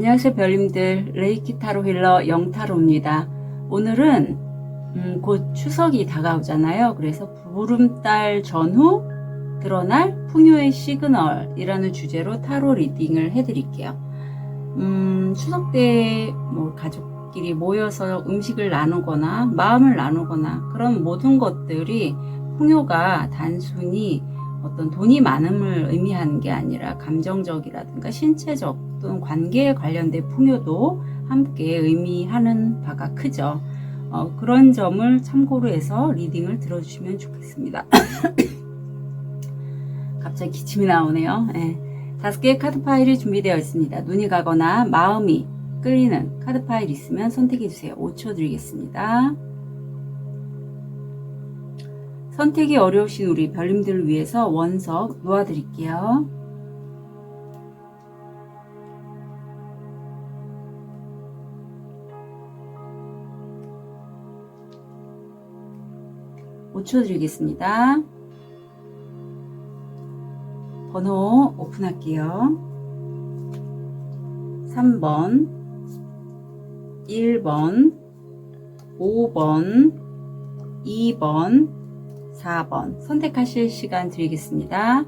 안녕하세요 별님들, 레이키 타로 힐러 영타로입니다. 오늘은 곧 추석이 다가오잖아요. 그래서 보름달 전후 드러날 풍요의 시그널 이라는 주제로 타로 리딩을 해드릴게요. 추석 때 뭐 가족끼리 모여서 음식을 나누거나 마음을 나누거나 그런 모든 것들이 풍요가 단순히 어떤 돈이 많음을 의미하는 게 아니라 감정적이라든가 신체적 또는 관계에 관련된 풍요도 함께 의미하는 바가 크죠. 그런 점을 참고로 해서 리딩을 들어주시면 좋겠습니다. 갑자기 기침이 나오네요. 네. 5개의 카드 파일이 준비되어 있습니다. 눈이 가거나 마음이 끌리는 카드 파일 있으면 선택해주세요. 5초 드리겠습니다. 선택이 어려우신 우리 별님들을 위해서 원석 놓아드릴게요. (5초) 드리겠습니다. 번호 오픈할게요. 3번, 1번, 5번, 2번, 4번 선택하실 시간 드리겠습니다.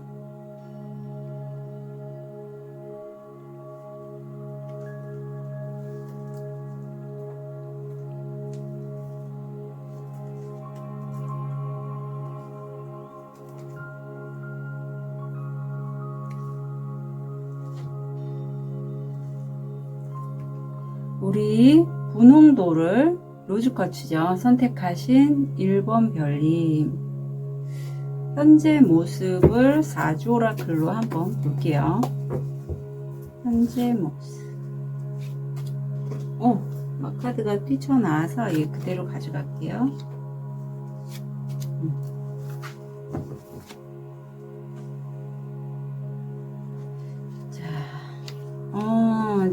우리 분홍도를 로즈커츠죠. 선택하신 1번 별님. 현재 모습을 4주 오라클로 한번 볼게요. 현재 모습. 막 카드가 뛰쳐나와서 얘 그대로 가져갈게요.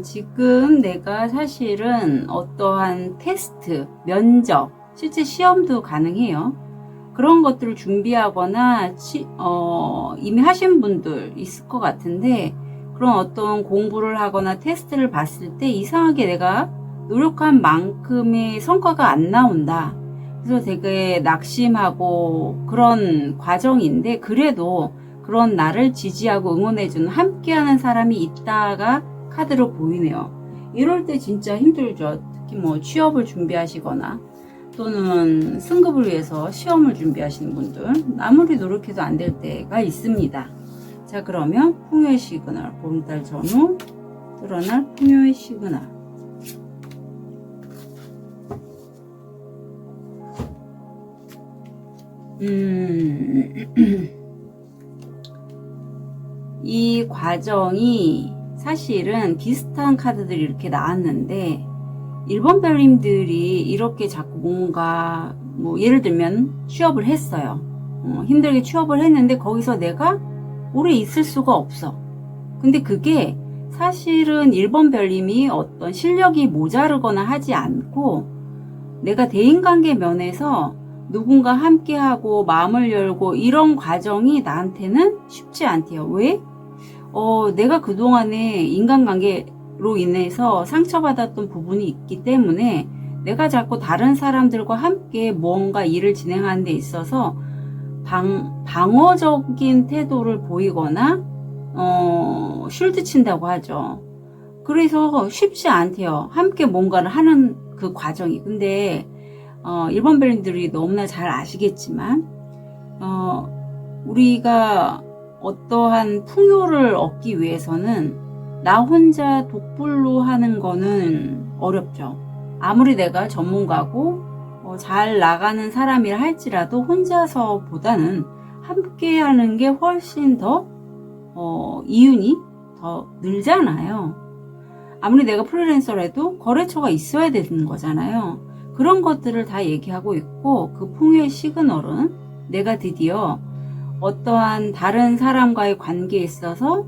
지금 내가 사실은 어떠한 테스트, 면접, 실제 시험도 가능해요. 그런 것들을 준비하거나 이미 하신 분들 있을 것 같은데 그런 어떤 공부를 하거나 테스트를 봤을 때 이상하게 내가 노력한 만큼의 성과가 안 나온다. 그래서 되게 낙심하고 그런 과정인데 그래도 그런 나를 지지하고 응원해주는 함께하는 사람이 있다가 카드로 보이네요. 이럴 때 진짜 힘들죠. 특히 뭐 취업을 준비하시거나 또는 승급을 위해서 시험을 준비하시는 분들 아무리 노력해도 안 될 때가 있습니다. 자, 그러면 풍요의 시그널, 보름달 전후 드러날 풍요의 시그널. 이 과정이 사실은 비슷한 카드들이 이렇게 나왔는데 1번 별님들이 이렇게 자꾸 뭔가 뭐 예를 들면 취업을 했어요. 힘들게 취업을 했는데 거기서 내가 오래 있을 수가 없어. 근데 그게 사실은 1번 별님이 어떤 실력이 모자르거나 하지 않고 내가 대인관계 면에서 누군가 함께하고 마음을 열고 이런 과정이 나한테는 쉽지 않대요. 왜? 내가 그동안에 인간관계로 인해서 상처받았던 부분이 있기 때문에 내가 자꾸 다른 사람들과 함께 무언가 일을 진행하는 데 있어서 방어적인 태도를 보이거나 쉴드 친다고 하죠. 그래서 쉽지 않대요. 함께 뭔가를 하는 그 과정이. 근데 1번 별님들이 너무나 잘 아시겠지만 우리가 어떠한 풍요를 얻기 위해서는 나 혼자 독불로 하는 거는 어렵죠. 아무리 내가 전문가고 잘 나가는 사람이라 할지라도 혼자서보다는 함께 하는 게 훨씬 더 이윤이 더 늘잖아요. 아무리 내가 프리랜서라도 거래처가 있어야 되는 거잖아요. 그런 것들을 다 얘기하고 있고 그 풍요의 시그널은 내가 드디어 어떠한 다른 사람과의 관계에 있어서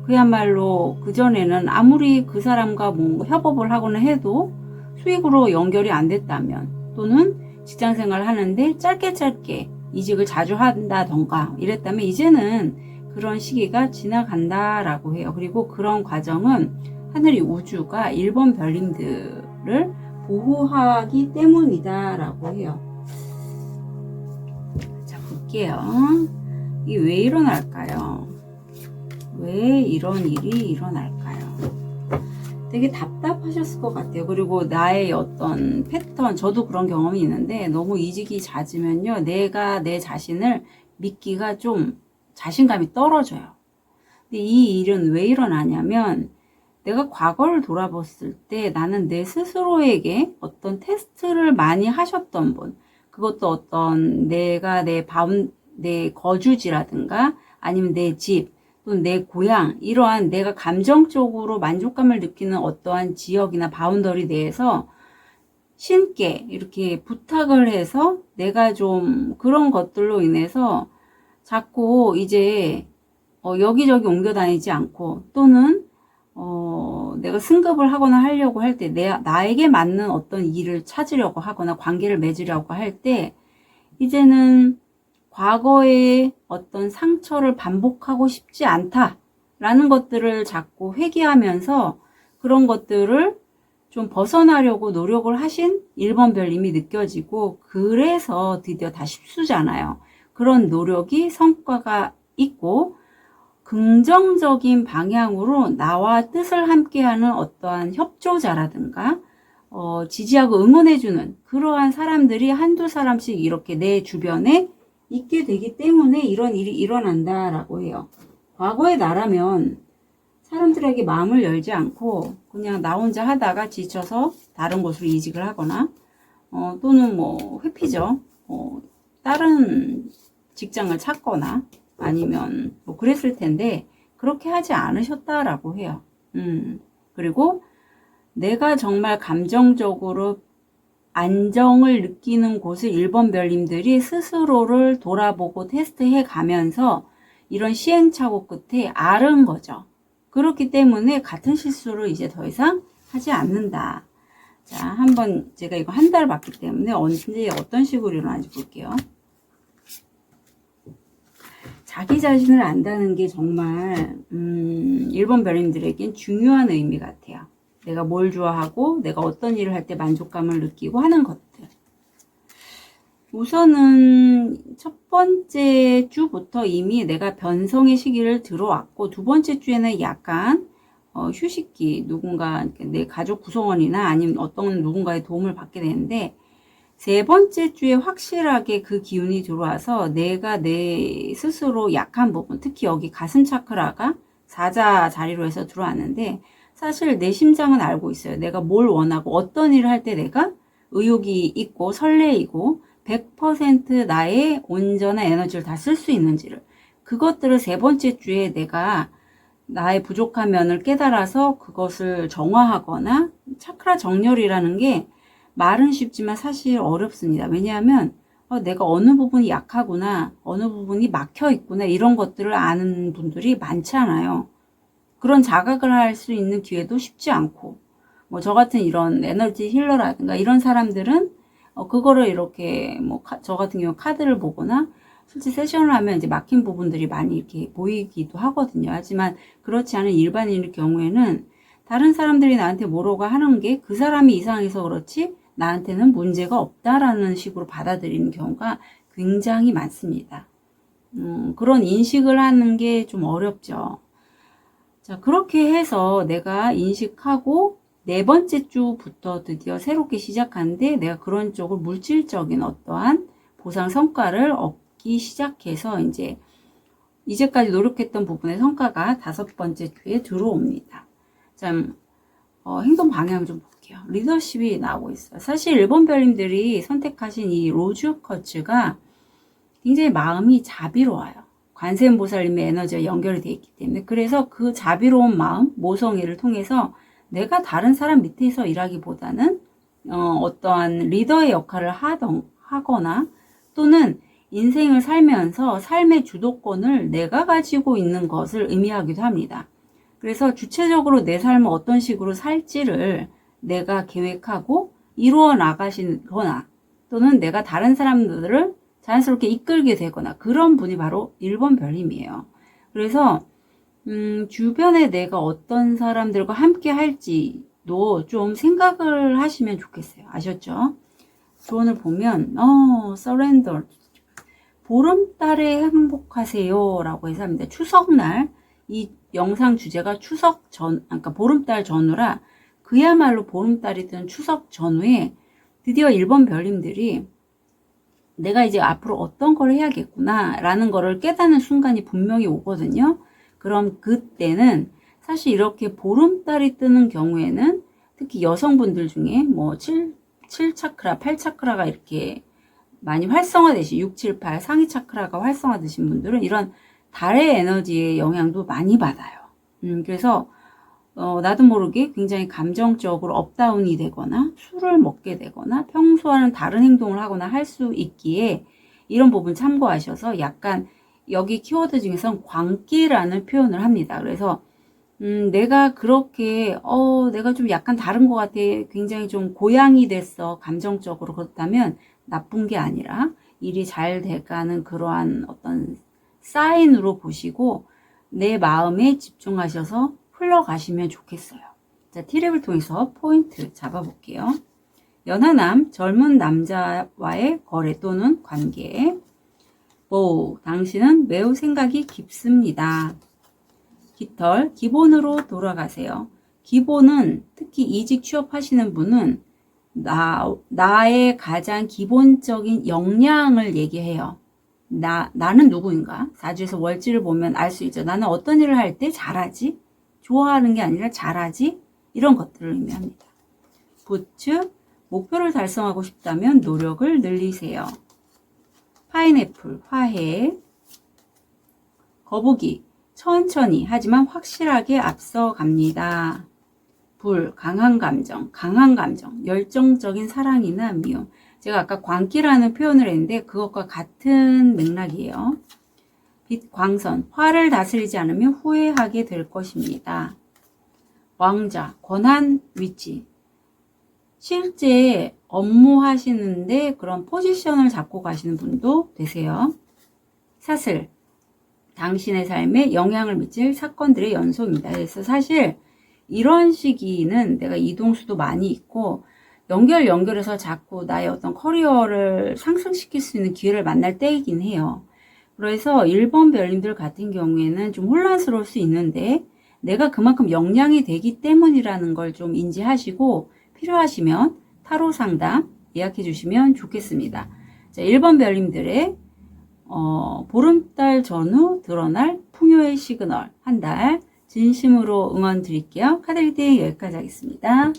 그야말로 그전에는 아무리 그 사람과 뭔가 협업을 하거나 해도 수익으로 연결이 안 됐다면 또는 직장생활을 하는데 짧게 이직을 자주 한다던가 이랬다면 이제는 그런 시기가 지나간다라고 해요. 그리고 그런 과정은 하늘이 우주가 1번 별님들을 보호하기 때문이다 라고 해요. 자, 볼게요. 이게 왜 일어날까요? 왜 이런 일이 일어날까요? 되게 답답하셨을 것 같아요. 그리고 나의 어떤 패턴, 저도 그런 경험이 있는데 너무 이직이 잦으면요, 내가 내 자신을 믿기가 좀 자신감이 떨어져요. 근데 이 일은 왜 일어나냐면, 내가 과거를 돌아봤을 때 나는 내 스스로에게 어떤 테스트를 많이 하셨던 분, 그것도 어떤 내가 내 거주지라든가 아니면 내 집, 또 내 고향, 이러한 내가 감정적으로 만족감을 느끼는 어떠한 지역이나 바운더리 내에서 신께 이렇게 부탁을 해서 내가 좀 그런 것들로 인해서 자꾸 이제 여기저기 옮겨 다니지 않고, 또는 내가 승급을 하거나 하려고 할 때, 나에게 맞는 어떤 일을 찾으려고 하거나 관계를 맺으려고 할 때, 이제는 과거의 어떤 상처를 반복하고 싶지 않다라는 것들을 자꾸 회귀하면서 그런 것들을 좀 벗어나려고 노력을 하신 1번 별님이 느껴지고, 그래서 드디어 다 십수잖아요. 그런 노력이 성과가 있고 긍정적인 방향으로 나와 뜻을 함께하는 어떠한 협조자라든가 지지하고 응원해주는 그러한 사람들이 한두 사람씩 이렇게 내 주변에 있게 되기 때문에 이런 일이 일어난다라고 해요. 과거의 나라면 사람들에게 마음을 열지 않고 그냥 나 혼자 하다가 지쳐서 다른 곳으로 이직을 하거나 또는 뭐 회피죠. 다른 직장을 찾거나 아니면 뭐 그랬을 텐데, 그렇게 하지 않으셨다라고 해요. 그리고 내가 정말 감정적으로 안정을 느끼는 곳을 1번 별님들이 스스로를 돌아보고 테스트해 가면서 이런 시행착오 끝에 앓은 거죠. 그렇기 때문에 같은 실수를 이제 더 이상 하지 않는다. 자, 한번 제가 이거 한 달 봤기 때문에 언제 어떤 식으로 일어나는지 볼게요. 자기 자신을 안다는 게 정말 1번 별님들에겐 중요한 의미 같아요. 내가 뭘 좋아하고 내가 어떤 일을 할 때 만족감을 느끼고 하는 것들. 우선은 첫 번째 주부터 이미 내가 변성의 시기를 들어왔고, 두 번째 주에는 약간 휴식기, 누군가 내 가족 구성원이나 아니면 어떤 누군가의 도움을 받게 되는데, 세 번째 주에 확실하게 그 기운이 들어와서 내가 내 스스로 약한 부분, 특히 여기 가슴 차크라가 사자 자리로 해서 들어왔는데, 사실 내 심장은 알고 있어요. 내가 뭘 원하고 어떤 일을 할 때 내가 의욕이 있고 설레이고 100% 나의 온전한 에너지를 다 쓸 수 있는지를, 그것들을 세 번째 주에 내가 나의 부족한 면을 깨달아서 그것을 정화하거나, 차크라 정렬이라는 게 말은 쉽지만 사실 어렵습니다. 왜냐하면 내가 어느 부분이 약하구나, 어느 부분이 막혀 있구나, 이런 것들을 아는 분들이 많지 않아요. 그런 자각을 할 수 있는 기회도 쉽지 않고, 뭐 저 같은 이런 에너지 힐러라든가 이런 사람들은 그거를 이렇게 저 같은 경우 카드를 보거나 실제 세션을 하면 이제 막힌 부분들이 많이 이렇게 보이기도 하거든요. 하지만 그렇지 않은 일반인의 경우에는 다른 사람들이 나한테 뭐라고 하는 게 그 사람이 이상해서 그렇지 나한테는 문제가 없다라는 식으로 받아들이는 경우가 굉장히 많습니다. 그런 인식을 하는 게 좀 어렵죠. 자, 그렇게 해서 내가 인식하고 네 번째 주부터 드디어 새롭게 시작하는데, 내가 그런 쪽으로 물질적인 어떠한 보상 성과를 얻기 시작해서 이제까지 노력했던 부분의 성과가 다섯 번째 주에 들어옵니다. 자, 행동 방향 좀 볼게요. 리더십이 나오고 있어요. 사실 1번 별님들이 선택하신 이 로즈 쿼츠가 굉장히 마음이 자비로워요. 관세음보살님의 에너지가 연결이 되어 있기 때문에. 그래서 그 자비로운 마음, 모성애를 통해서 내가 다른 사람 밑에서 일하기보다는 어떠한 리더의 역할을 하거나, 또는 인생을 살면서 삶의 주도권을 내가 가지고 있는 것을 의미하기도 합니다. 그래서 주체적으로 내 삶을 어떤 식으로 살지를 내가 계획하고 이루어 나가시거나, 또는 내가 다른 사람들을 자연스럽게 이끌게 되거나, 그런 분이 바로 1번 별님이에요. 그래서 주변에 내가 어떤 사람들과 함께 할지도 좀 생각을 하시면 좋겠어요. 아셨죠? 조언을 보면, surrender. 보름달에 행복하세요. 라고 해서 합니다. 추석날, 이 영상 주제가 그러니까 보름달 전후라 그야말로 보름달이 든 추석 전후에 드디어 1번 별님들이 내가 이제 앞으로 어떤 걸 해야겠구나 라는 거를 깨닫는 순간이 분명히 오거든요. 그럼 그때는 사실 이렇게 보름달이 뜨는 경우에는 특히 여성분들 중에 뭐 7차크라, 8차크라가 이렇게 많이 활성화되신 6, 7, 8 상위 차크라가 활성화되신 분들은 이런 달의 에너지의 영향도 많이 받아요. 그래서 나도 모르게 굉장히 감정적으로 업다운이 되거나 술을 먹게 되거나 평소와는 다른 행동을 하거나 할 수 있기에 이런 부분 참고하셔서 약간 여기 키워드 중에선 광기라는 표현을 합니다. 그래서 내가 그렇게 내가 좀 약간 다른 것 같아. 굉장히 좀 고양이 됐어. 감정적으로. 그렇다면 나쁜 게 아니라 일이 잘 돼가는 그러한 어떤 사인으로 보시고 내 마음에 집중하셔서 흘러가시면 좋겠어요. 자, T랩을 통해서 포인트 잡아볼게요. 연하남, 젊은 남자와의 거래 또는 관계. 당신은 매우 생각이 깊습니다. 깃털, 기본으로 돌아가세요. 기본은 특히 이직 취업하시는 분은 나의 가장 기본적인 역량을 얘기해요. 나는 누구인가? 사주에서 월지를 보면 알 수 있죠. 나는 어떤 일을 할 때 잘하지? 좋아하는 게 아니라 잘하지? 이런 것들을 의미합니다. 부츠, 목표를 달성하고 싶다면 노력을 늘리세요. 파인애플, 화해. 거북이, 천천히 하지만 확실하게 앞서갑니다. 불, 강한 감정, 열정적인 사랑이나 미움. 제가 아까 광기라는 표현을 했는데 그것과 같은 맥락이에요. 빛, 광선, 화를 다스리지 않으면 후회하게 될 것입니다. 왕자, 권한 위치. 실제 업무하시는데 그런 포지션을 잡고 가시는 분도 되세요. 사슬, 당신의 삶에 영향을 미칠 사건들의 연속입니다. 그래서 사실 이런 시기는 내가 이동수도 많이 있고 연결해서 자꾸 나의 어떤 커리어를 상승시킬 수 있는 기회를 만날 때이긴 해요. 그래서 1번 별님들 같은 경우에는 좀 혼란스러울 수 있는데 내가 그만큼 역량이 되기 때문이라는 걸 좀 인지하시고 필요하시면 타로 상담 예약해 주시면 좋겠습니다. 자, 1번 별님들의 보름달 전후 드러날 풍요의 시그널 한 달 진심으로 응원 드릴게요. 카드 리딩 여기까지 하겠습니다.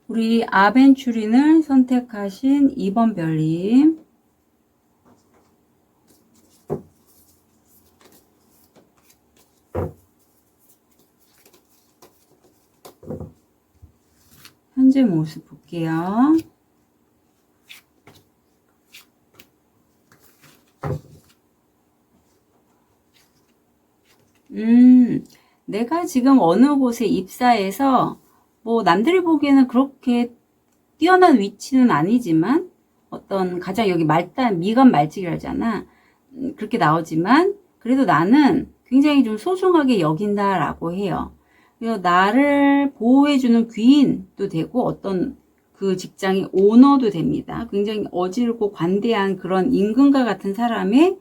우리 아벤추린을 선택하신 2번 별님. 현재 모습 볼게요. 내가 지금 어느 곳에 입사해서 뭐 남들이 보기에는 그렇게 뛰어난 위치는 아니지만 어떤 가장 여기 미간 말직이라잖아. 그렇게 나오지만 그래도 나는 굉장히 좀 소중하게 여긴다라고 해요. 그래서 나를 보호해주는 귀인도 되고 어떤 그 직장의 오너도 됩니다. 굉장히 어질고 관대한 그런 임금과 같은 사람의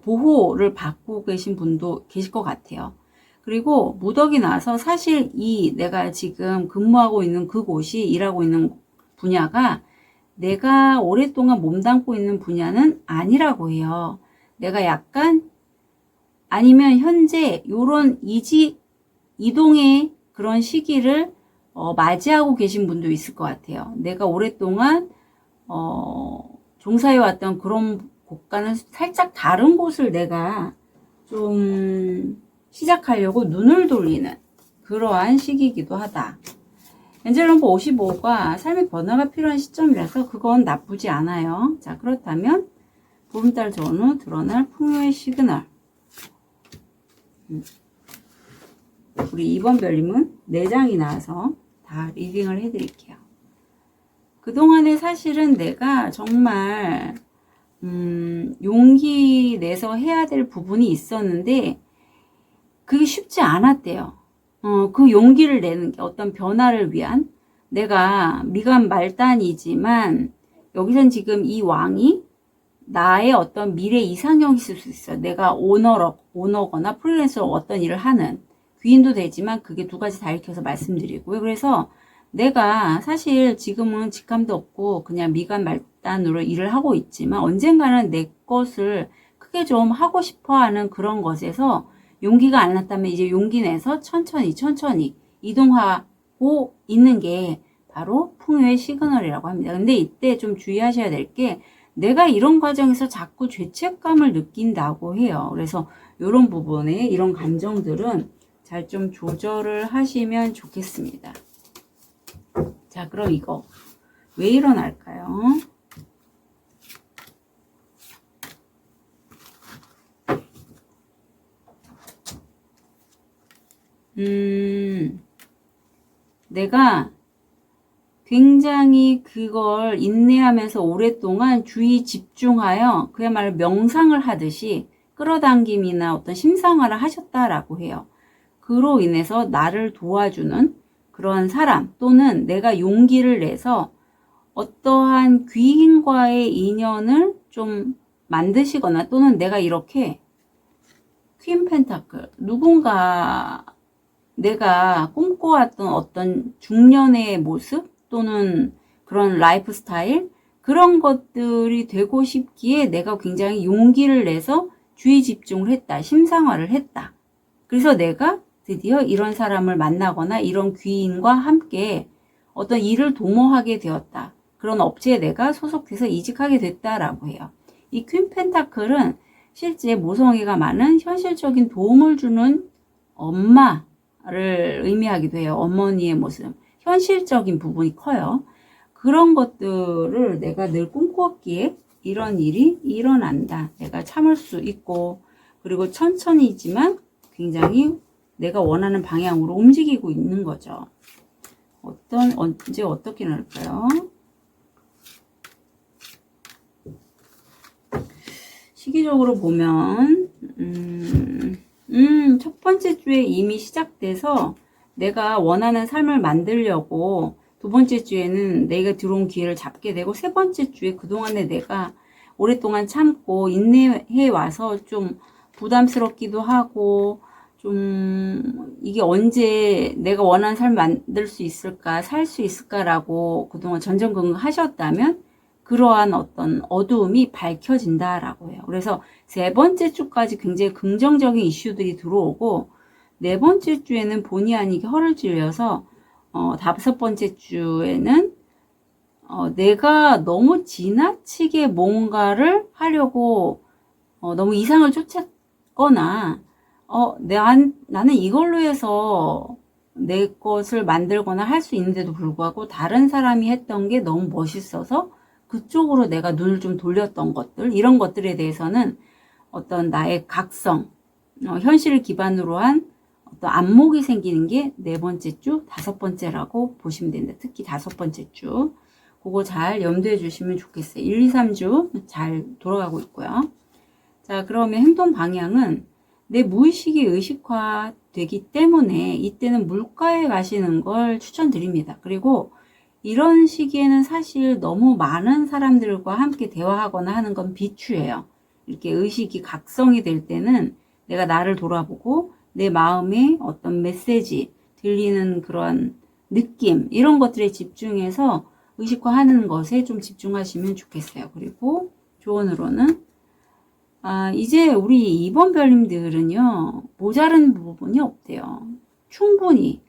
보호를 받고 계신 분도 계실 것 같아요. 그리고 무덕이 나서 사실 내가 지금 근무하고 있는 그곳이 일하고 있는 분야가 내가 오랫동안 몸담고 있는 분야는 아니라고 해요. 내가 약간 아니면 현재 요런 이동의 그런 시기를 맞이하고 계신 분도 있을 것 같아요. 내가 오랫동안 종사해왔던 그런 곳과는 살짝 다른 곳을 내가 좀 시작하려고 눈을 돌리는 그러한 시기이기도 하다. 엔젤 넘버 55가 삶의 변화가 필요한 시점이라서 그건 나쁘지 않아요. 자, 그렇다면 보름달 전후 드러날 풍요의 시그널. 우리 2번 별님은 4장이 나와서 다 리딩을 해드릴게요. 그동안에 사실은 내가 정말 용기 내서 해야 될 부분이 있었는데 그게 쉽지 않았대요. 그 용기를 내는 게 어떤 변화를 위한, 내가 미간 말단이지만 여기선 지금 이 왕이 나의 어떤 미래 이상형이 있을 수 있어요. 내가 오너거나 프리랜서로 어떤 일을 하는 귀인도 되지만 그게 두 가지 다 읽혀서 말씀드리고요. 그래서 내가 사실 지금은 직감도 없고 그냥 미간 말단으로 일을 하고 있지만 언젠가는 내 것을 크게 좀 하고 싶어 하는 그런 것에서 용기가 안 났다면 이제 용기 내서 천천히 이동하고 있는 게 바로 풍요의 시그널이라고 합니다. 근데 이때 좀 주의하셔야 될 게, 내가 이런 과정에서 자꾸 죄책감을 느낀다고 해요. 그래서 이런 부분에 이런 감정들은 잘 좀 조절을 하시면 좋겠습니다. 자, 그럼 이거 왜 일어날까요? 내가 굉장히 그걸 인내하면서 오랫동안 주의 집중하여 그야말로 명상을 하듯이 끌어당김이나 어떤 심상화를 하셨다라고 해요. 그로 인해서 나를 도와주는 그런 사람, 또는 내가 용기를 내서 어떠한 귀인과의 인연을 좀 만드시거나, 또는 내가 이렇게 퀸 펜타클, 누군가 내가 꿈꿔왔던 어떤 중년의 모습 또는 그런 라이프 스타일, 그런 것들이 되고 싶기에 내가 굉장히 용기를 내서 주의 집중을 했다, 심상화를 했다. 그래서 내가 드디어 이런 사람을 만나거나 이런 귀인과 함께 어떤 일을 도모하게 되었다. 그런 업체에 내가 소속돼서 이직하게 됐다라고 해요. 이 퀸 펜타클은 실제 모성애가 많은 현실적인 도움을 주는 엄마를 의미하기도 해요. 어머니의 모습. 현실적인 부분이 커요. 그런 것들을 내가 늘 꿈꿨기에 이런 일이 일어난다. 내가 참을 수 있고, 그리고 천천히지만 굉장히 내가 원하는 방향으로 움직이고 있는 거죠. 언제 어떻게 나올까요? 시기적으로 보면 첫 번째 주에 이미 시작돼서 내가 원하는 삶을 만들려고 두 번째 주에는 내가 들어온 기회를 잡게 되고, 세 번째 주에 그동안에 내가 오랫동안 참고 인내해 와서 좀 부담스럽기도 하고, 좀 이게 언제 내가 원하는 삶을 만들 수 있을까, 살 수 있을까라고 그동안 전전긍긍하셨다면 그러한 어떤 어두움이 밝혀진다라고 해요. 그래서 세 번째 주까지 굉장히 긍정적인 이슈들이 들어오고, 네 번째 주에는 본의 아니게 허를 찔려서 다섯 번째 주에는 내가 너무 지나치게 뭔가를 하려고 너무 이상을 쫓았거나, 나는 이걸로 해서 내 것을 만들거나 할 수 있는데도 불구하고 다른 사람이 했던 게 너무 멋있어서 그쪽으로 내가 눈을 좀 돌렸던 것들, 이런 것들에 대해서는 어떤 나의 각성, 현실을 기반으로 한 어떤 안목이 생기는 게 네 번째 주, 다섯 번째라고 보시면 됩니다. 특히 다섯 번째 주. 그거 잘 염두해 주시면 좋겠어요. 1, 2, 3주 잘 돌아가고 있고요. 자, 그러면 행동 방향은 내 무의식이 의식화되기 때문에 이때는 물가에 가시는 걸 추천드립니다. 그리고 이런 시기에는 사실 너무 많은 사람들과 함께 대화하거나 하는 건 비추예요. 이렇게 의식이 각성이 될 때는 내가 나를 돌아보고 내 마음에 어떤 메시지, 들리는 그런 느낌, 이런 것들에 집중해서 의식화하는 것에 좀 집중하시면 좋겠어요. 그리고 조언으로는 이제 우리 2번 별님들은요, 모자른 부분이 없대요. 충분히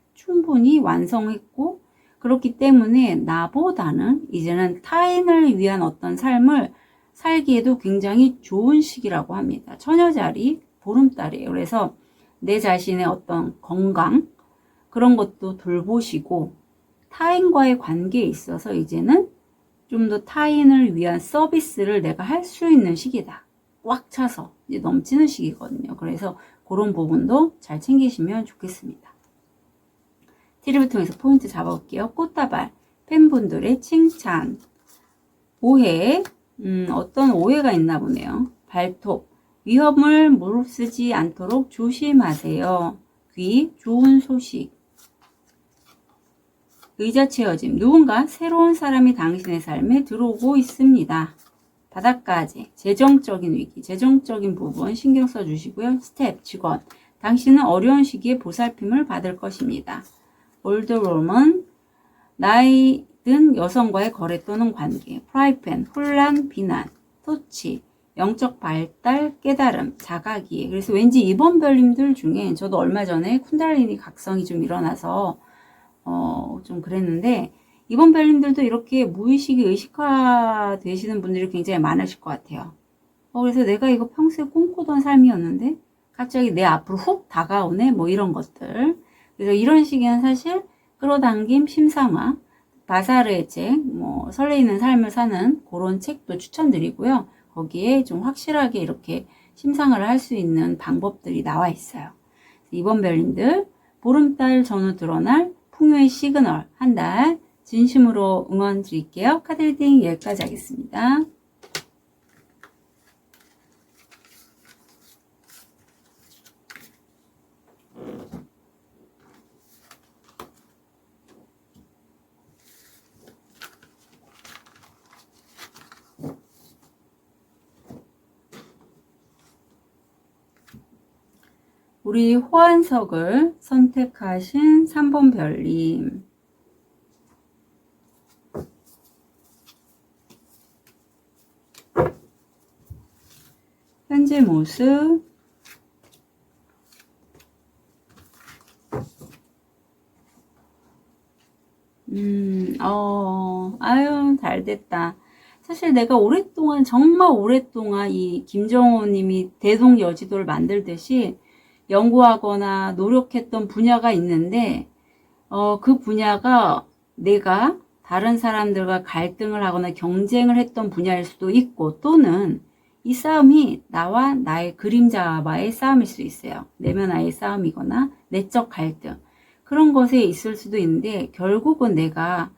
완성했고, 그렇기 때문에 나보다는 이제는 타인을 위한 어떤 삶을 살기에도 굉장히 좋은 시기라고 합니다. 처녀자리, 보름달이에요. 그래서 내 자신의 어떤 건강, 그런 것도 돌보시고, 타인과의 관계에 있어서 이제는 좀 더 타인을 위한 서비스를 내가 할 수 있는 시기다. 꽉 차서 이제 넘치는 시기거든요. 그래서 그런 부분도 잘 챙기시면 좋겠습니다. 티를 통해서 포인트 잡아볼게요. 꽃다발, 팬분들의 칭찬, 오해, 어떤 오해가 있나 보네요. 발톱, 위험을 무릅쓰지 않도록 조심하세요. 귀, 좋은 소식. 의자 채워짐, 누군가 새로운 사람이 당신의 삶에 들어오고 있습니다. 바닷가재, 재정적인 위기, 재정적인 부분 신경 써주시고요. 스텝, 직원, 당신은 어려운 시기에 보살핌을 받을 것입니다. 올드로먼, 나이 든 여성과의 거래 또는 관계, 프라이팬, 혼란, 비난, 토치, 영적 발달, 깨달음, 자각이해. 그래서 왠지 이번 별님들 중에 저도 얼마 전에 쿤달리니 각성이 좀 일어나서 좀 그랬는데 이번 별님들도 이렇게 무의식이 의식화 되시는 분들이 굉장히 많으실 것 같아요. 그래서 내가 이거 평소에 꿈꾸던 삶이었는데 갑자기 내 앞으로 훅 다가오네 뭐 이런 것들. 그래서 이런 시기는 사실 끌어당김 심상화, 바사르의 책, 뭐 설레이는 삶을 사는 그런 책도 추천드리고요. 거기에 좀 확실하게 이렇게 심상을 할 수 있는 방법들이 나와 있어요. 이번 별님들 보름달 전후 드러날 풍요의 시그널 한 달 진심으로 응원 드릴게요. 카드 리딩 여기까지 하겠습니다. 우리 호환석을 선택하신 3번 별님. 현재 모습. 아유, 잘 됐다. 사실 내가 오랫동안, 정말 오랫동안 이 김정호 님이 대동여지도를 만들듯이 연구하거나 노력했던 분야가 있는데, 그 분야가 내가 다른 사람들과 갈등을 하거나 경쟁을 했던 분야일 수도 있고, 또는 이 싸움이 나와 나의 그림자와의 싸움일 수 있어요. 내면와의 싸움이거나 내적 갈등. 그런 것에 있을 수도 있는데, 결국은 내가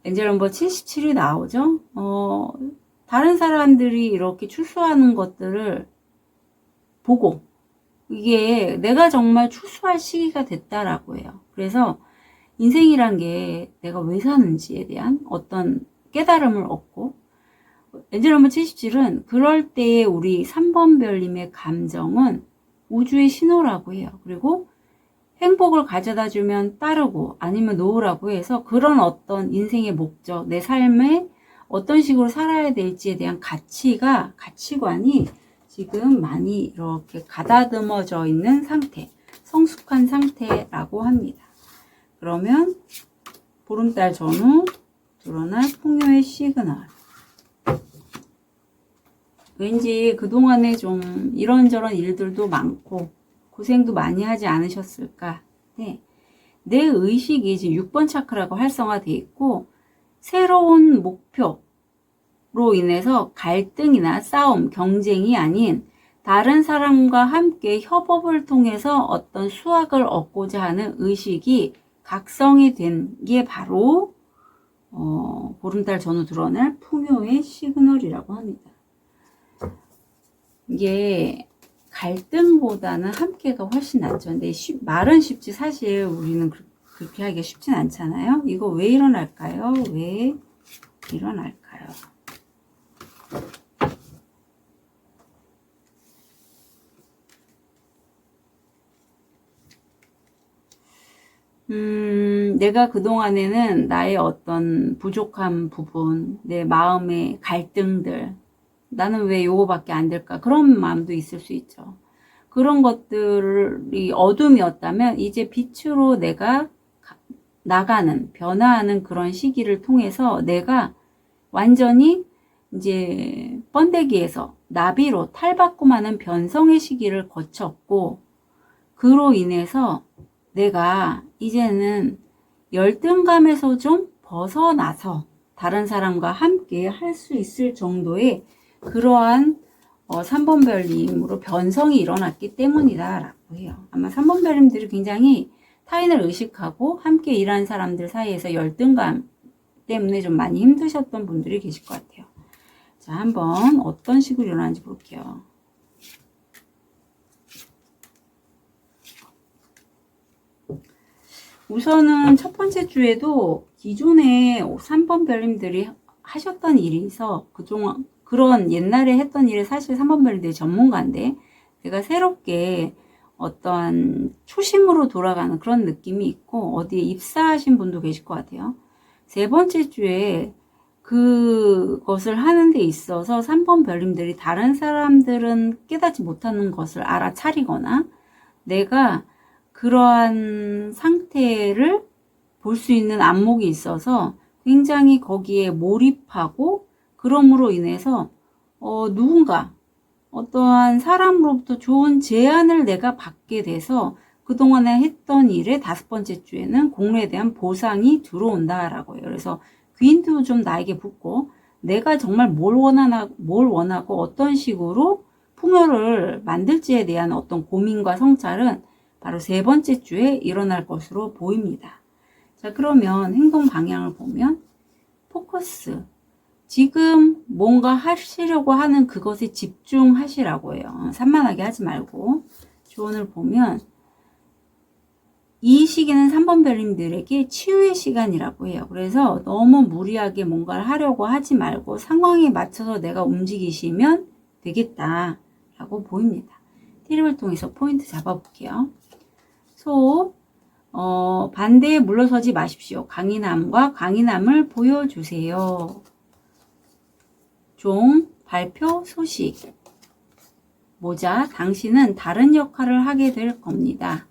엔젤 넘버 77이 나오죠? 다른 사람들이 이렇게 출소하는 것들을 보고, 이게 내가 정말 출소할 시기가 됐다라고 해요. 그래서 인생이란 게 내가 왜 사는지에 대한 어떤 깨달음을 얻고, 엔젤 넘버 77은 그럴 때의 우리 3번 별님의 감정은 우주의 신호라고 해요. 그리고 행복을 가져다 주면 따르고 아니면 놓으라고 해서 그런 어떤 인생의 목적, 내 삶에 어떤 식으로 살아야 될지에 대한 가치관이 지금 많이 이렇게 가다듬어져 있는 상태, 성숙한 상태라고 합니다. 그러면 보름달 전후 드러날 풍요의 시그널. 왠지 그동안에 좀 이런저런 일들도 많고 고생도 많이 하지 않으셨을까. 네. 내 의식이 지금 6번 차크라고 활성화되어 있고 새로운 목표로 인해서 갈등이나 싸움, 경쟁이 아닌 다른 사람과 함께 협업을 통해서 어떤 수확을 얻고자 하는 의식이 각성이 된 게 바로 보름달 전후 드러날 풍요의 시그널이라고 합니다. 이게 갈등보다는 함께가 훨씬 낫죠. 근데 말은 쉽지 사실 우리는 그렇게 하기가 쉽진 않잖아요. 이거 왜 일어날까요? 왜 일어날까요? 내가 그동안에는 나의 어떤 부족한 부분, 내 마음의 갈등들, 나는 왜 요거밖에 안 될까? 그런 마음도 있을 수 있죠. 그런 것들이 어둠이었다면 이제 빛으로 내가 나가는, 변화하는 그런 시기를 통해서 내가 완전히 이제 번데기에서 나비로 탈바꿈하는 변성의 시기를 거쳤고, 그로 인해서 내가 이제는 열등감에서 좀 벗어나서 다른 사람과 함께 할 수 있을 정도의 그러한 3번 별님으로 변성이 일어났기 때문이다 라고 해요. 아마 3번 별님들이 굉장히 타인을 의식하고 함께 일하는 사람들 사이에서 열등감 때문에 좀 많이 힘드셨던 분들이 계실 것 같아요. 자, 한번 어떤 식으로 일어나는지 볼게요. 우선은 첫 번째 주에도 기존에 3번 별님들이 하셨던 일이 있어 그동안 그런 옛날에 했던 일에 사실 3번 별님들이 전문가인데 내가 새롭게 어떠한 초심으로 돌아가는 그런 느낌이 있고 어디에 입사하신 분도 계실 것 같아요. 세 번째 주에 그것을 하는 데 있어서 3번 별님들이 다른 사람들은 깨닫지 못하는 것을 알아차리거나 내가 그러한 상태를 볼 수 있는 안목이 있어서 굉장히 거기에 몰입하고 그럼으로 인해서 누군가 어떠한 사람으로부터 좋은 제안을 내가 받게 돼서 그동안에 했던 일에 다섯 번째 주에는 공로에 대한 보상이 들어온다라고 해요. 그래서 귀인도 좀 나에게 붙고 내가 정말 뭘 원하고 어떤 식으로 풍요를 만들지에 대한 어떤 고민과 성찰은 바로 세 번째 주에 일어날 것으로 보입니다. 자, 그러면 행동 방향을 보면 포커스, 지금 뭔가 하시려고 하는 그것에 집중하시라고 해요. 산만하게 하지 말고. 조언을 보면 이 시기는 3번 별님들에게 치유의 시간이라고 해요. 그래서 너무 무리하게 뭔가를 하려고 하지 말고 상황에 맞춰서 내가 움직이시면 되겠다라고 보입니다. 트립을 통해서 포인트 잡아볼게요. 소, 반대에 물러서지 마십시오. 강인함과 강인함을 보여주세요. 종, 발표, 소식. 모자, 당신은 다른 역할을 하게 될 겁니다.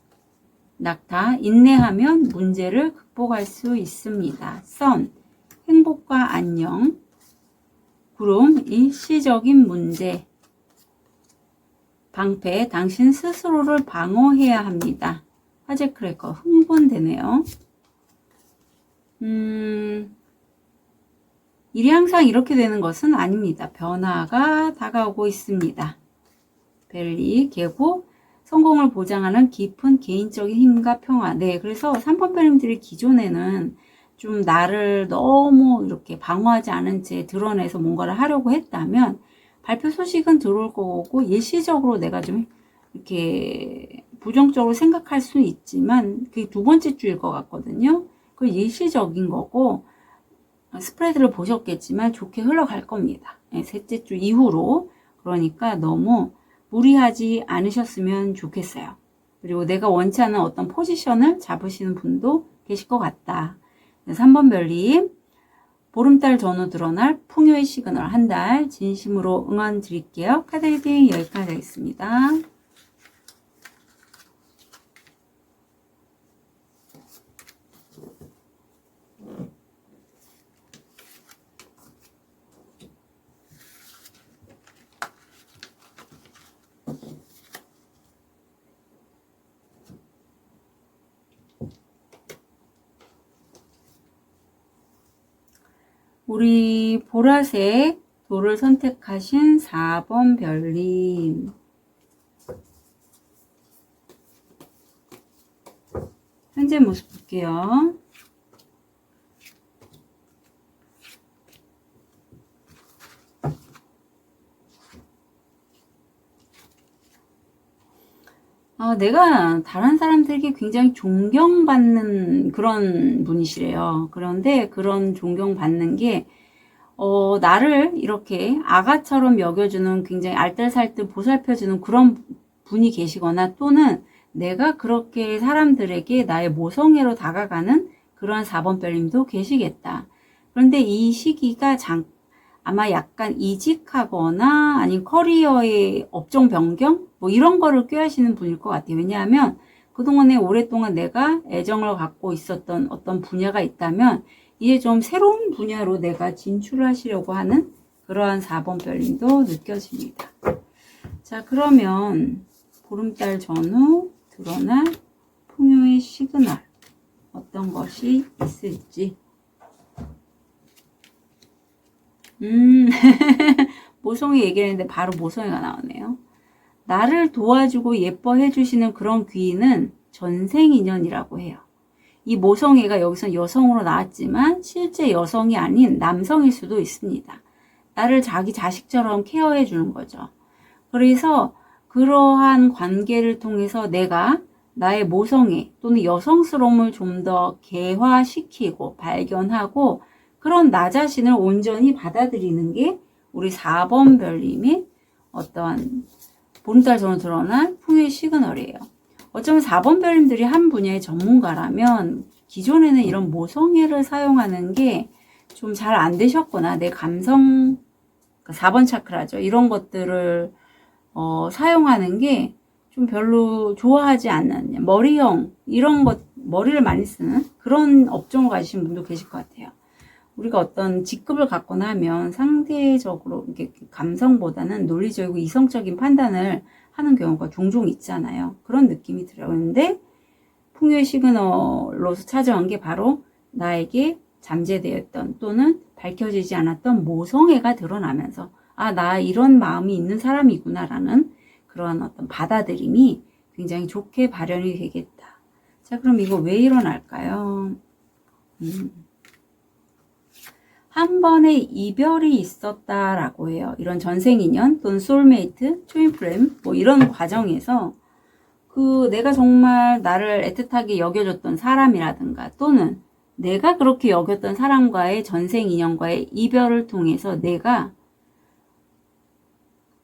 낙타, 인내하면 문제를 극복할 수 있습니다. 선, 행복과 안녕. 구름, 일시적인 문제. 방패, 당신 스스로를 방어해야 합니다. 화재 크래커, 흥분되네요. 일이 항상 이렇게 되는 것은 아닙니다. 변화가 다가오고 있습니다. 벨리, 계곡, 성공을 보장하는 깊은 개인적인 힘과 평화. 네, 그래서 3번 별님들이 기존에는 좀 나를 너무 이렇게 방어하지 않은 채 드러내서 뭔가를 하려고 했다면 발표 소식은 들어올 거고 일시적으로 내가 좀 이렇게 부정적으로 생각할 수 있지만 그게 두 번째 주일 것 같거든요. 그 일시적인 거고 스프레드를 보셨겠지만 좋게 흘러갈 겁니다. 네, 셋째 주 이후로. 그러니까 너무 무리하지 않으셨으면 좋겠어요. 그리고 내가 원치 않는 어떤 포지션을 잡으시는 분도 계실 것 같다. 3번 별님, 보름달 전후 드러날 풍요의 시그널 한 달 진심으로 응원 드릴게요. 카드 리딩 여기까지 하겠습니다. 우리 보라색 돌을 선택하신 4번 별님. 현재 모습 볼게요. 내가 다른 사람들에게 굉장히 존경받는 그런 분이시래요. 그런데 그런 존경받는 게 나를 이렇게 아가처럼 여겨주는 굉장히 알뜰살뜰 보살펴주는 그런 분이 계시거나 또는 내가 그렇게 사람들에게 나의 모성애로 다가가는 그런 4번 별님도 계시겠다. 그런데 이 시기가 아마 약간 이직하거나 아니면 커리어의 업종 변경 뭐 이런 거를 꾀하시는 분일 것 같아요. 왜냐하면 그동안에 오랫동안 내가 애정을 갖고 있었던 어떤 분야가 있다면 이제 좀 새로운 분야로 내가 진출을 하시려고 하는 그러한 4번 별님도 느껴집니다. 자, 그러면 보름달 전후 드러날 풍요의 시그널 어떤 것이 있을지 모성애 얘기했는데 바로 모성애가 나오네요. 나를 도와주고 예뻐해 주시는 그런 귀인은 전생인연이라고 해요. 이 모성애가 여기서 여성으로 나왔지만 실제 여성이 아닌 남성일 수도 있습니다. 나를 자기 자식처럼 케어해 주는 거죠. 그래서 그러한 관계를 통해서 내가 나의 모성애 또는 여성스러움을 좀 더 개화시키고 발견하고 그런 나 자신을 온전히 받아들이는 게 우리 4번 별님의 어떠한 보름달성으로 드러난 풍요의 시그널이에요. 어쩌면 4번 별님들이 한 분야의 전문가라면 기존에는 이런 모성애를 사용하는 게 좀 잘 안 되셨거나 내 감성 4번 차크라죠. 이런 것들을 사용하는 게 좀 별로 좋아하지 않는 머리형 이런 것 머리를 많이 쓰는 그런 업종을 가지신 분도 계실 것 같아요. 우리가 어떤 직급을 갖거나 하면 상대적으로 이렇게 감성보다는 논리적이고 이성적인 판단을 하는 경우가 종종 있잖아요. 그런 느낌이 들어요. 그런데 풍요의 시그널로서 찾아온 게 바로 나에게 잠재되었던 또는 밝혀지지 않았던 모성애가 드러나면서 아, 나 이런 마음이 있는 사람이구나 라는 그런 어떤 받아들임이 굉장히 좋게 발현이 되겠다. 자, 그럼 이거 왜 일어날까요? 한 번의 이별이 있었다라고 해요. 이런 전생인연 또는 소울메이트, 트윈플레임 뭐 이런 과정에서 내가 정말 나를 애틋하게 여겨줬던 사람이라든가 또는 내가 그렇게 여겼던 사람과의 전생인연과의 이별을 통해서 내가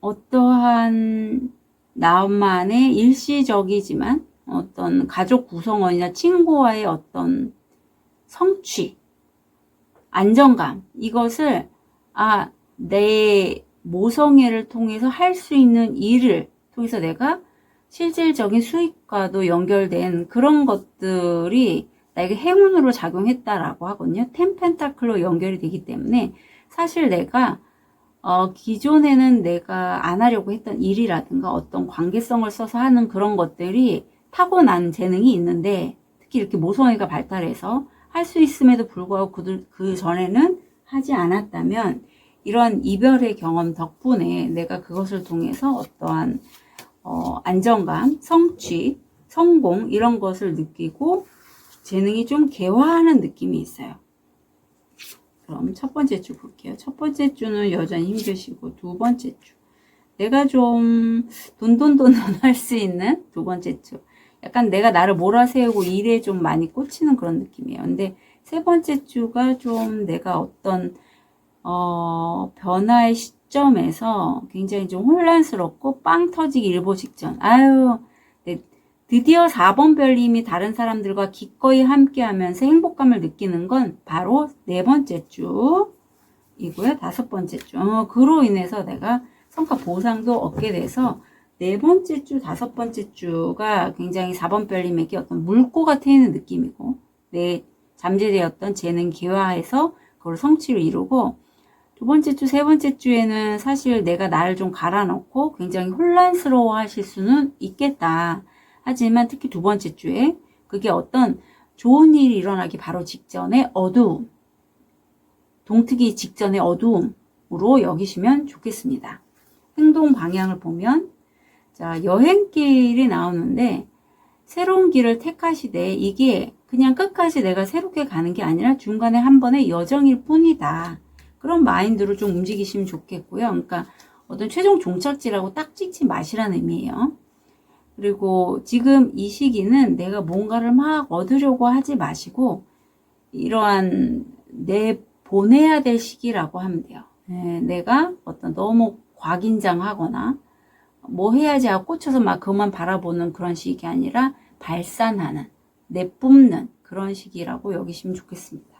어떠한 나만의 일시적이지만 어떤 가족 구성원이나 친구와의 어떤 성취, 안정감 이것을 내 모성애를 통해서 할 수 있는 일을 통해서 내가 실질적인 수익과도 연결된 그런 것들이 나에게 행운으로 작용했다라고 하거든요. 10 펜타클로 연결이 되기 때문에 사실 내가 기존에는 내가 안 하려고 했던 일이라든가 어떤 관계성을 써서 하는 그런 것들이 타고난 재능이 있는데 특히 이렇게 모성애가 발달해서 할 수 있음에도 불구하고 그 전에는 하지 않았다면 이런 이별의 경험 덕분에 내가 그것을 통해서 어떠한 안정감, 성취, 성공 이런 것을 느끼고 재능이 좀 개화하는 느낌이 있어요. 그럼 첫 번째 주 볼게요. 첫 번째 주는 여전히 힘드시고 두 번째 주 내가 좀 돈돈돈 할 수 있는 두 번째 주 약간 내가 나를 몰아세우고 일에 좀 많이 꽂히는 그런 느낌이에요. 근데 세 번째 주가 좀 내가 어떤 변화의 시점에서 굉장히 좀 혼란스럽고 빵 터지기 일보 직전. 드디어 4번 별님이 다른 사람들과 기꺼이 함께 하면서 행복감을 느끼는 건 바로 네 번째 주이고요. 다섯 번째 주. 그로 인해서 내가 성과 보상도 얻게 돼서 네 번째 주, 다섯 번째 주가 굉장히 4번 별님에게 어떤 물꼬가 트이는 느낌이고 내 잠재되었던 재능 기화해서 그걸 성취를 이루고 두 번째 주, 세 번째 주에는 사실 내가 나를 좀 갈아넣고 굉장히 혼란스러워 하실 수는 있겠다. 하지만 특히 두 번째 주에 그게 어떤 좋은 일이 일어나기 바로 직전의 어두움, 동트기 직전의 어두움으로 여기시면 좋겠습니다. 행동 방향을 보면 자, 여행길이 나오는데 새로운 길을 택하시되 이게 그냥 끝까지 내가 새롭게 가는 게 아니라 중간에 한 번의 여정일 뿐이다. 그런 마인드로 좀 움직이시면 좋겠고요. 그러니까 어떤 최종 종착지라고 딱 찍지 마시라는 의미예요. 그리고 지금 이 시기는 내가 뭔가를 막 얻으려고 하지 마시고 이러한 보내야 될 시기라고 하면 돼요. 내가 어떤 너무 과긴장하거나 뭐 해야지 하고 꽂혀서 막 그만 바라보는 그런 시기 아니라 발산하는, 내뿜는 그런 시기라고 여기시면 좋겠습니다.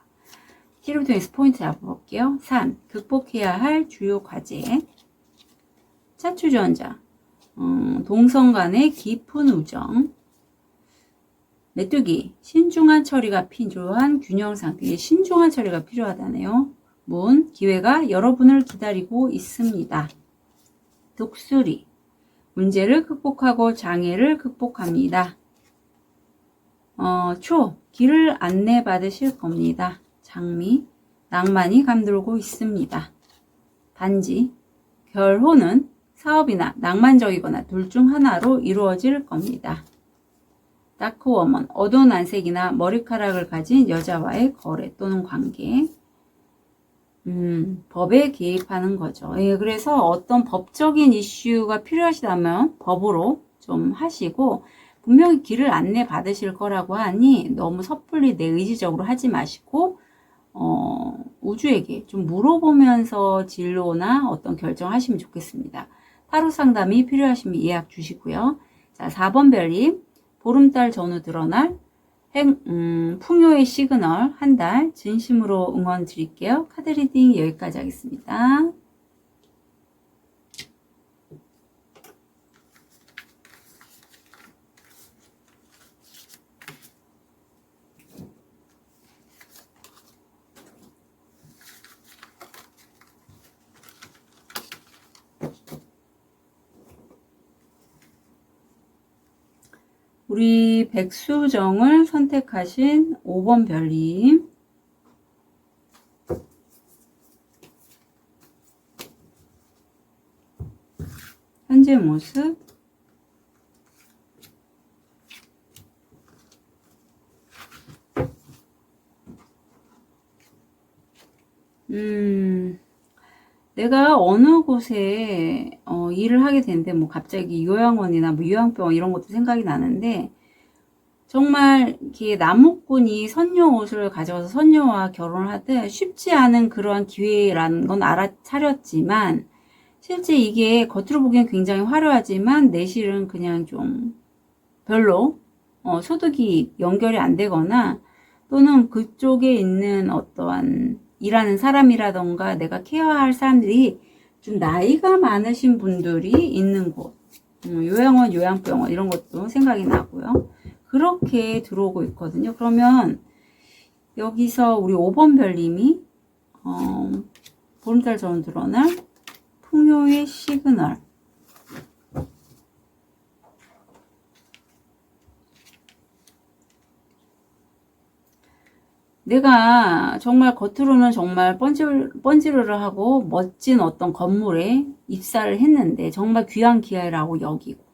키로부터에서 포인트 잡아볼게요. 3. 극복해야 할 주요 과제. 차추전자. 동성 간의 깊은 우정. 메뚜기. 신중한 처리가 필요한 균형 상태. 신중한 처리가 필요하다네요. 문. 기회가 여러분을 기다리고 있습니다. 독수리. 문제를 극복하고 장애를 극복합니다. 초. 길을 안내받으실 겁니다. 장미. 낭만이 감돌고 있습니다. 단지 결혼은 사업이나 낭만적이거나 둘 중 하나로 이루어질 겁니다. 다크워먼, 어두운 안색이나 머리카락을 가진 여자와의 거래 또는 관계. 법에 개입하는 거죠. 예, 그래서 어떤 법적인 이슈가 필요하시다면 법으로 좀 하시고, 분명히 길을 안내 받으실 거라고 하니 너무 섣불리 내의지적으로 하지 마시고, 우주에게 좀 물어보면서 진로나 어떤 결정하시면 좋겠습니다. 타로 상담이 필요하시면 예약 주시고요. 자, 4번 별님, 보름달 전후 드러날 풍요의 시그널 한 달 진심으로 응원 드릴게요. 카드 리딩 여기까지 하겠습니다. 우리 백수정을 선택하신 5번 별님, 현재 모습, 내가 어느 곳에 일을 하게 되는데 뭐 갑자기 요양원이나 뭐 요양병원 이런 것도 생각이 나는데, 정말 이렇게 나무꾼이 선녀 옷을 가져와서 선녀와 결혼을 하듯 쉽지 않은 그러한 기회라는 건 알아차렸지만, 실제 이게 겉으로 보기엔 굉장히 화려하지만 내실은 그냥 좀 별로 소득이 연결이 안 되거나, 또는 그쪽에 있는 어떠한 일하는 사람이라던가 내가 케어할 사람들이 좀 나이가 많으신 분들이 있는 곳, 요양원, 요양병원 이런 것도 생각이 나고요. 그렇게 들어오고 있거든요. 그러면 여기서 우리 5번 별님이 보름달 전후 드러날 풍요의 시그널, 내가 정말 겉으로는 정말 번지르르하고 멋진 어떤 건물에 입사를 했는데 정말 귀한 기회라고 여기고,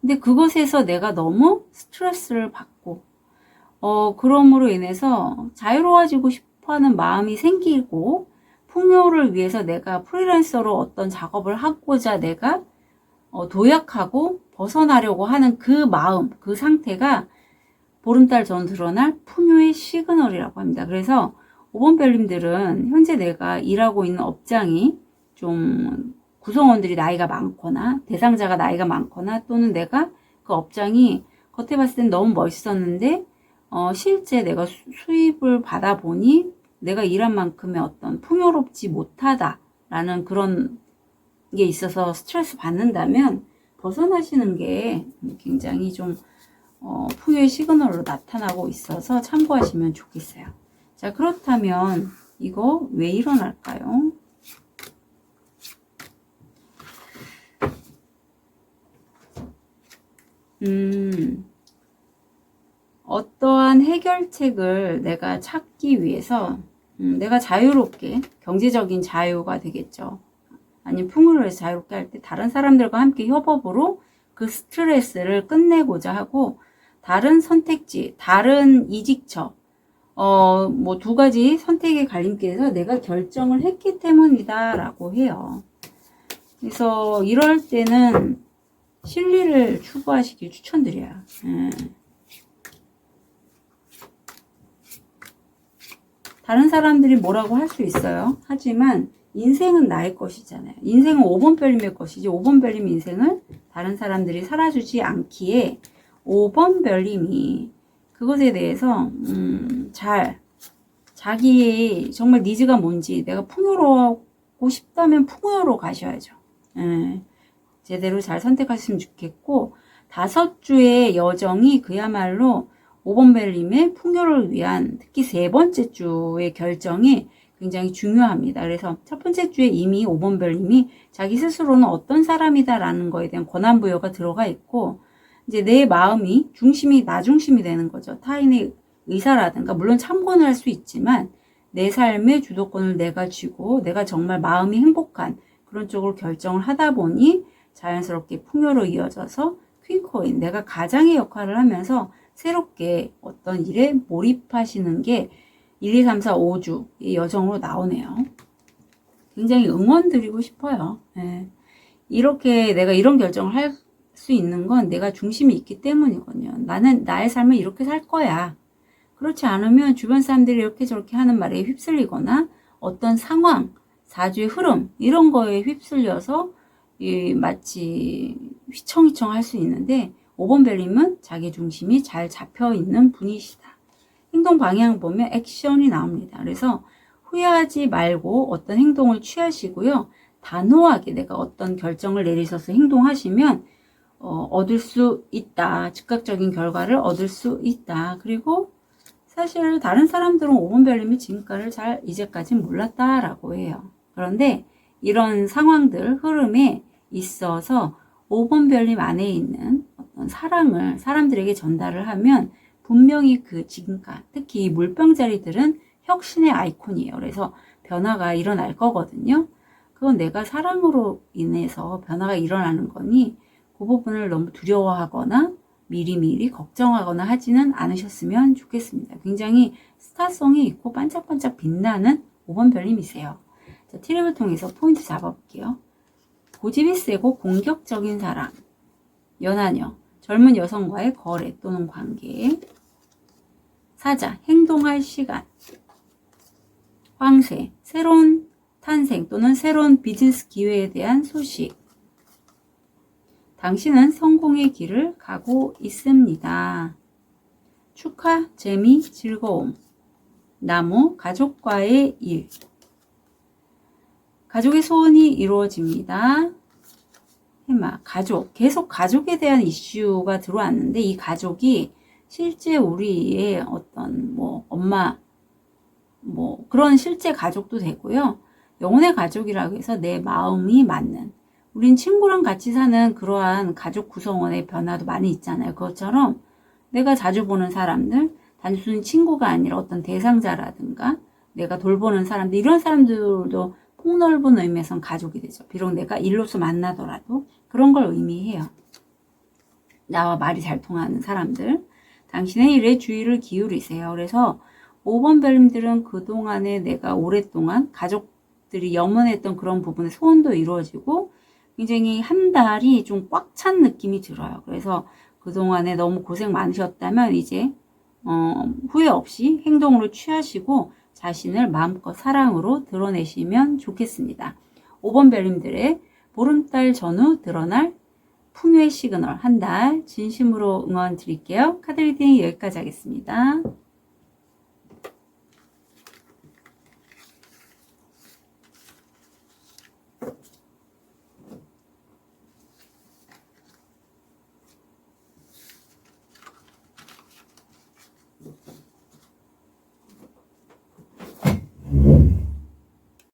근데 그것에서 내가 너무 스트레스를 받고 그럼으로 인해서 자유로워지고 싶어하는 마음이 생기고, 풍요를 위해서 내가 프리랜서로 어떤 작업을 하고자 내가 도약하고 벗어나려고 하는 그 마음, 그 상태가 보름달 전후 드러날 풍요의 시그널이라고 합니다. 그래서 5번 별님들은 현재 내가 일하고 있는 업장이 좀 구성원들이 나이가 많거나 대상자가 나이가 많거나, 또는 내가 그 업장이 겉에 봤을 땐 너무 멋있었는데 실제 내가 수입을 받아보니 내가 일한 만큼의 어떤 풍요롭지 못하다라는 그런 게 있어서 스트레스 받는다면 벗어나시는 게 굉장히 좀 풍요의 시그널로 나타나고 있어서 참고하시면 좋겠어요. 자, 그렇다면 이거 왜 일어날까요? 어떠한 해결책을 내가 찾기 위해서 내가 자유롭게, 경제적인 자유가 되겠죠. 아니면 풍요를 해서 자유롭게 할 때 다른 사람들과 함께 협업으로 그 스트레스를 끝내고자 하고, 다른 선택지, 다른 이직처, 뭐 두 가지 선택의 갈림길에서 내가 결정을 했기 때문이다 라고 해요. 그래서 이럴 때는 실리를 추구하시길 추천드려요. 다른 사람들이 뭐라고 할 수 있어요. 하지만 인생은 나의 것이잖아요. 인생은 5번 별님의 것이지 5번 별님 인생을 다른 사람들이 살아주지 않기에 5번 별님이 그것에 대해서 잘 자기의 정말 니즈가 뭔지, 내가 풍요로우고 싶다면 풍요로 가셔야죠. 제대로 잘 선택하시면 좋겠고, 5주의 여정이 그야말로 5번 별님의 풍요를 위한 특히 3번째 주의 결정이 굉장히 중요합니다. 그래서 첫 번째 주에 이미 5번 별님이 자기 스스로는 어떤 사람이다라는 거에 대한 권한부여가 들어가 있고, 이제 내 마음이 중심이 나 중심이 되는 거죠. 타인의 의사라든가 물론 참고는 할 수 있지만 내 삶의 주도권을 내가 쥐고 내가 정말 마음이 행복한 그런 쪽으로 결정을 하다 보니 자연스럽게 풍요로 이어져서 퀸코인, 내가 가장의 역할을 하면서 새롭게 어떤 일에 몰입하시는 게 1, 2, 3, 4, 5주의 여정으로 나오네요. 굉장히 응원 드리고 싶어요. 네. 이렇게 내가 이런 결정을 할 수 있는 건 내가 중심이 있기 때문이거든요. 나는 나의 삶을 이렇게 살 거야. 그렇지 않으면 주변 사람들이 이렇게 저렇게 하는 말에 휩쓸리거나 어떤 상황, 사주의 흐름 이런 거에 휩쓸려서 마치 휘청휘청 할 수 있는데 5번 벨님은 자기 중심이 잘 잡혀 있는 분이시다. 행동 방향 보면 액션이 나옵니다. 그래서 후회하지 말고 어떤 행동을 취하시고요. 단호하게 내가 어떤 결정을 내리셔서 행동하시면 얻을 수 있다. 즉각적인 결과를 얻을 수 있다. 그리고 사실 다른 사람들은 5번 별님이 진가를 잘 이제까지 몰랐다라고 해요. 그런데 이런 상황들, 흐름에 있어서 5번 별님 안에 있는 어떤 사랑을 사람들에게 전달을 하면 분명히 그 진가, 특히 이 물병자리들은 혁신의 아이콘이에요. 그래서 변화가 일어날 거거든요. 그건 내가 사랑으로 인해서 변화가 일어나는 거니 그 부분을 너무 두려워하거나 미리미리 걱정하거나 하지는 않으셨으면 좋겠습니다. 굉장히 스타성이 있고 반짝반짝 빛나는 5번 별님이세요. 자, 트랩을 통해서 포인트 잡아볼게요. 고집이 세고 공격적인 사람, 연하녀, 젊은 여성과의 거래 또는 관계, 사자, 행동할 시간, 황새, 새로운 탄생 또는 새로운 비즈니스 기회에 대한 소식, 당신은 성공의 길을 가고 있습니다. 축하, 재미, 즐거움, 나무, 가족과의 일, 가족의 소원이 이루어집니다. 해마, 가족, 계속 가족에 대한 이슈가 들어왔는데 이 가족이 실제 우리의 어떤 엄마 그런 실제 가족도 되고요. 영혼의 가족이라고 해서 내 마음이 맞는, 우린 친구랑 같이 사는 그러한 가족 구성원의 변화도 많이 있잖아요. 그것처럼 내가 자주 보는 사람들, 단순히 친구가 아니라 어떤 대상자라든가 내가 돌보는 사람들, 이런 사람들도 폭넓은 의미에선 가족이 되죠. 비록 내가 일로서 만나더라도 그런 걸 의미해요. 나와 말이 잘 통하는 사람들, 당신의 일에 주의를 기울이세요. 그래서 5번 별님들은 그동안에 내가 오랫동안 가족들이 염원했던 그런 부분의 소원도 이루어지고 굉장히 한 달이 좀 꽉 찬 느낌이 들어요. 그래서 그동안에 너무 고생 많으셨다면 이제 후회 없이 행동으로 취하시고 자신을 마음껏 사랑으로 드러내시면 좋겠습니다. 5번 별님들의 보름달 전후 드러날 풍요의 시그널 한 달 진심으로 응원 드릴게요. 카드 리딩 여기까지 하겠습니다.